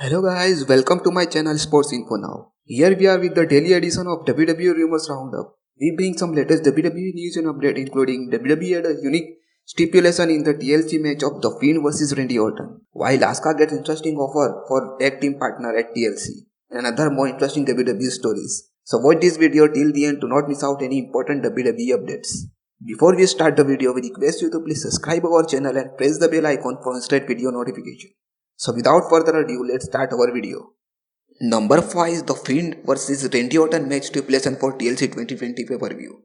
Hello guys, welcome to my channel Sports Info Now. Here we are with the daily edition of WWE Rumors Roundup. We bring some latest WWE news and update, including WWE had a unique stipulation in the TLC match of The Fiend vs Randy Orton, while Asuka gets interesting offer for tag team partner at TLC, and other more interesting WWE stories. So watch this video till the end to not miss out any important WWE updates. Before we start the video, we request you to please subscribe our channel and press the bell icon for instant video notification. So without further ado, let's start our video. Number 5 is The Fiend vs Randy Orton match stipulation for TLC 2020 pay-per-view.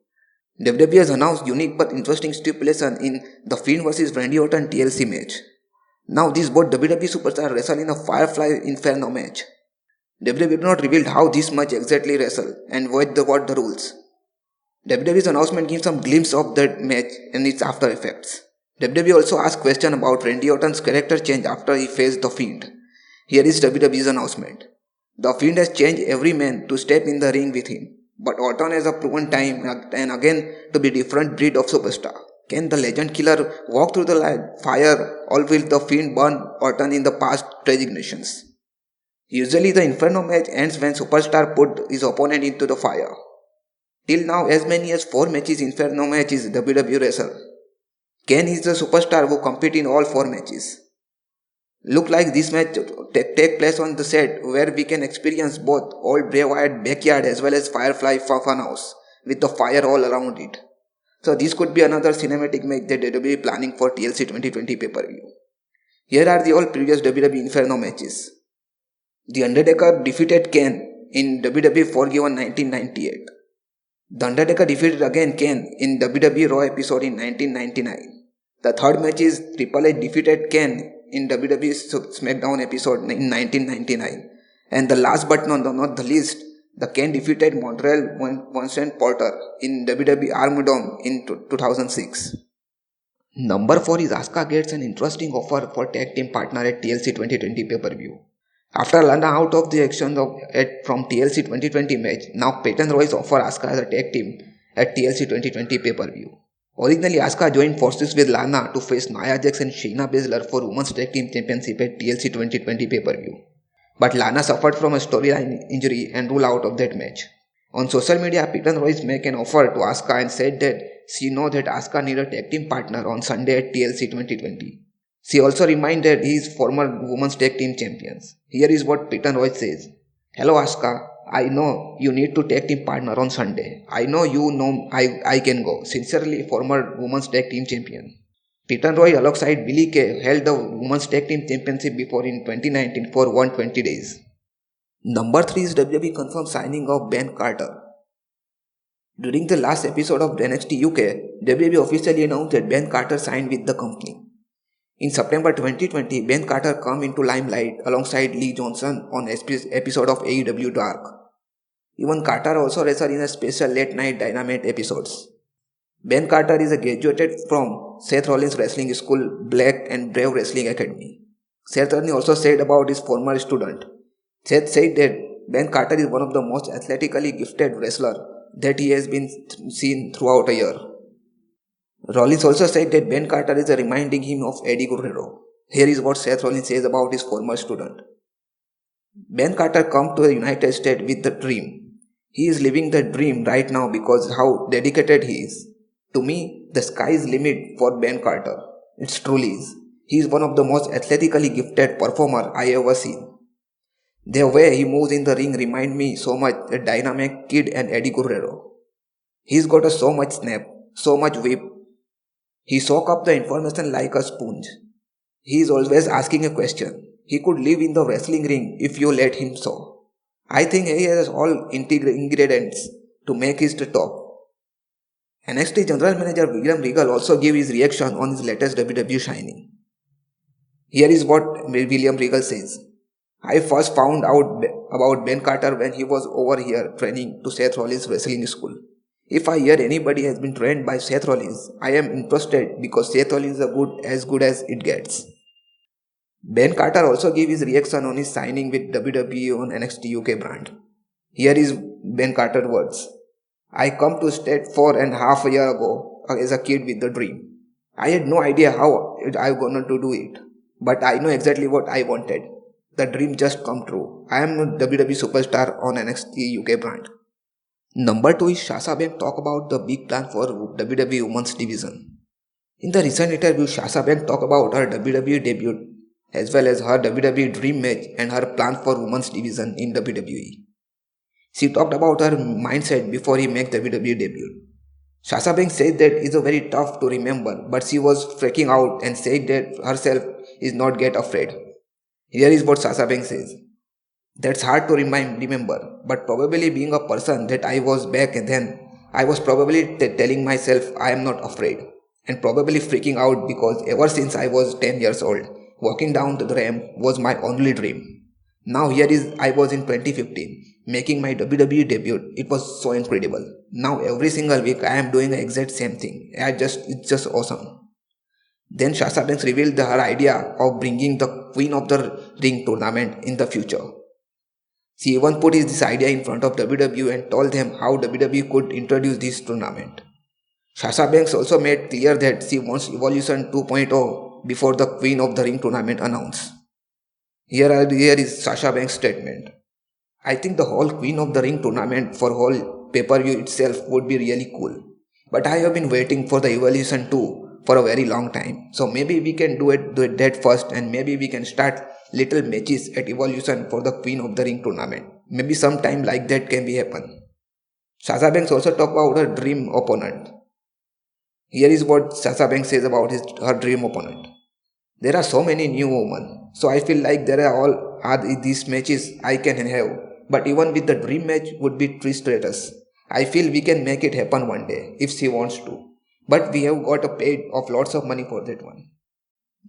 WWE has announced unique but interesting stipulation in The Fiend vs Randy Orton TLC match. Now these both WWE superstars wrestle in a Firefly Inferno match. WWE did not reveal how this match exactly wrestle and what the rules. WWE's announcement gives some glimpse of that match and its after effects. WWE also asked questions about Randy Orton's character change after he faced The Fiend. Here is WWE's announcement. The Fiend has changed every man to step in the ring with him, but Orton has a proven time and again to be different breed of superstar. Can the legend killer walk through the fire, or will The Fiend burn Orton in the past resignations? Usually the Inferno match ends when superstar put his opponent into the fire. Till now, as many as 4 matches Inferno matches WWE wrestle. Kane is the superstar who compete in all 4 matches. Look like this match take place on the set where we can experience both old Bray Wyatt backyard as well as Firefly Funhouse with the fire all around it. So this could be another cinematic match that WWE planning for TLC 2020 pay-per-view. Here are the all previous WWE Inferno matches. The Undertaker defeated Kane in WWE Forgiven 1998. The Undertaker defeated again Kane in WWE Raw episode in 1999. The third match is Triple H defeated Kane in WWE SmackDown episode in 1999. And the last but not the least, the Kane defeated Montreal Vincent Porter in WWE Armageddon in 2006. Number 4 is Asuka gets an interesting offer for tag team partner at TLC 2020 pay-per-view. After Lana out of the action from TLC 2020 match, now Peyton Royce offer Asuka as a tag team at TLC 2020 pay-per-view. Originally, Asuka joined forces with Lana to face Nia Jax and Shayna Baszler for Women's Tag Team Championship at TLC 2020 pay-per-view. But Lana suffered from a storyline injury and ruled out of that match. On social media, Peyton Royce made an offer to Asuka and said that she knows that Asuka needs a tag team partner on Sunday at TLC 2020. She also reminded his former Women's Tag Team Champions. Here is what Peyton Royce says. Hello Asuka, I know you need to tag team partner on Sunday. I know you know I can go. Sincerely, former Women's Tag Team Champion. Peyton Royce alongside Billie Kay held the Women's Tag Team Championship before in 2019 for 120 days. Number 3 is WWE confirmed signing of Ben Carter. During the last episode of NXT UK, WWE officially announced that Ben Carter signed with the company. In September 2020, Ben Carter came into limelight alongside Lee Johnson on episode of AEW Dark. Even Carter also wrestled in a special late night Dynamite episodes. Ben Carter is a graduated from Seth Rollins Wrestling School, Black and Brave Wrestling Academy. Seth Rollins also said about his former student. Seth said that Ben Carter is one of the most athletically gifted wrestler that he has been seen throughout a year. Rollins also said that Ben Carter is reminding him of Eddie Guerrero. Here is what Seth Rollins says about his former student. Ben Carter come to the United States with the dream. He is living the dream right now because how dedicated he is. To me, the sky is limit for Ben Carter. It truly is. He is one of the most athletically gifted performer I ever seen. The way he moves in the ring remind me so much a dynamic kid and Eddie Guerrero. He's got so much snap, so much whip. He soak up the information like a sponge. He is always asking a question. He could live in the wrestling ring if you let him so. I think he has all ingredients to make his the top. NXT General Manager William Regal also gave his reaction on his latest WWE signing. Here is what William Regal says. I first found out about Ben Carter when he was over here training to Seth Rollins Wrestling School. If I hear anybody has been trained by Seth Rollins, I am interested because Seth Rollins is as good as it gets. Ben Carter also gave his reaction on his signing with WWE on NXT UK brand. Here is Ben Carter's words. I come to state 4.5 years ago as a kid with the dream. I had no idea how I was going to do it, but I know exactly what I wanted. The dream just come true. I am a WWE superstar on NXT UK brand. Number 2 is Sasha Banks talk about the big plan for WWE Women's Division. In the recent interview, Sasha Banks talked about her WWE debut as well as her WWE dream match and her plan for Women's Division in WWE. She talked about her mindset before he made WWE debut. Sasha Banks said that it's a very tough to remember, but she was freaking out and said that herself is not get afraid. Here is what Sasha Banks says. That's hard to remember, but probably being a person that I was back then, I was probably telling myself I am not afraid and probably freaking out because ever since I was 10 years old, walking down to the ramp was my only dream. Now here is I was in 2015 making my WWE debut. It was so incredible. Now every single week I am doing the exact same thing. It's just awesome. Then Sasha Banks revealed her idea of bringing the Queen of the Ring tournament in the future. She even put this idea in front of WWE and told them how WWE could introduce this tournament. Sasha Banks also made clear that she wants Evolution 2.0 before the Queen of the Ring tournament announced. Here is Sasha Banks' statement. I think the whole Queen of the Ring tournament for whole pay-per-view itself would be really cool. But I have been waiting for the Evolution 2 for a very long time. So maybe we can do it that first and maybe we can start little matches at Evolution for the Queen of the Ring tournament. Maybe sometime like that can be happen. Sasha Banks also talked about her dream opponent. Here is what Sasha Banks says about her dream opponent. There are so many new women, so I feel like there are these matches I can have. But even with the dream match would be Trish Stratus. I feel we can make it happen one day if she wants to. But we have got a paid of lots of money for that one.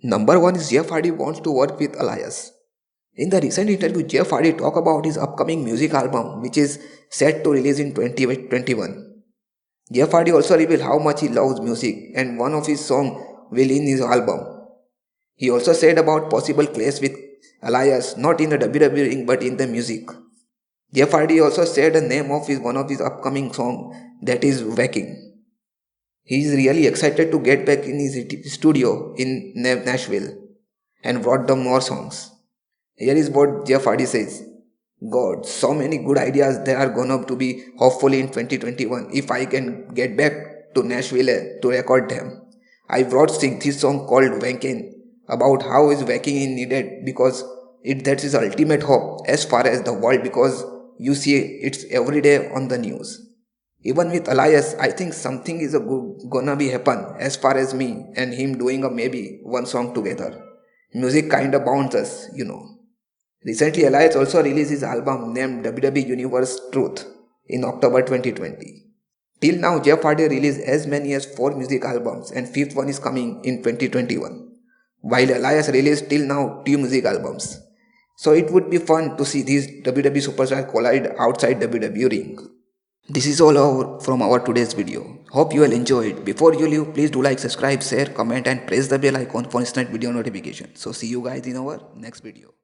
Number 1 is Jeff Hardy wants to work with Elias. In the recent interview, Jeff Hardy talked about his upcoming music album which is set to release in 2021. Jeff Hardy also revealed how much he loves music and one of his songs will in his album. He also said about possible clash with Elias not in the WWE ring but in the music. Jeff Hardy also said the name of one of his upcoming song that is Wrecking. He is really excited to get back in his studio in Nashville and brought them more songs. Here is what Jeff Hardy says. God, so many good ideas there are gonna to be hopefully in 2021 if I can get back to Nashville to record them. I brought this song called Wanking about how is waking is needed because that is ultimate hope as far as the world because you see it's every day on the news. Even with Elias, I think something is gonna be happen as far as me and him doing a maybe one song together. Music kinda bounds us, you know. Recently, Elias also released his album named WWE Universe Truth in October 2020. Till now, Jeff Hardy released as many as 4 music albums and 5th one is coming in 2021. While Elias released till now 2 music albums. So it would be fun to see these WWE superstars collide outside WWE ring. This is all from our today's video. Hope you will enjoy it. Before you leave, please do like, subscribe, share, comment and press the bell icon for instant video notification. So see you guys in our next video.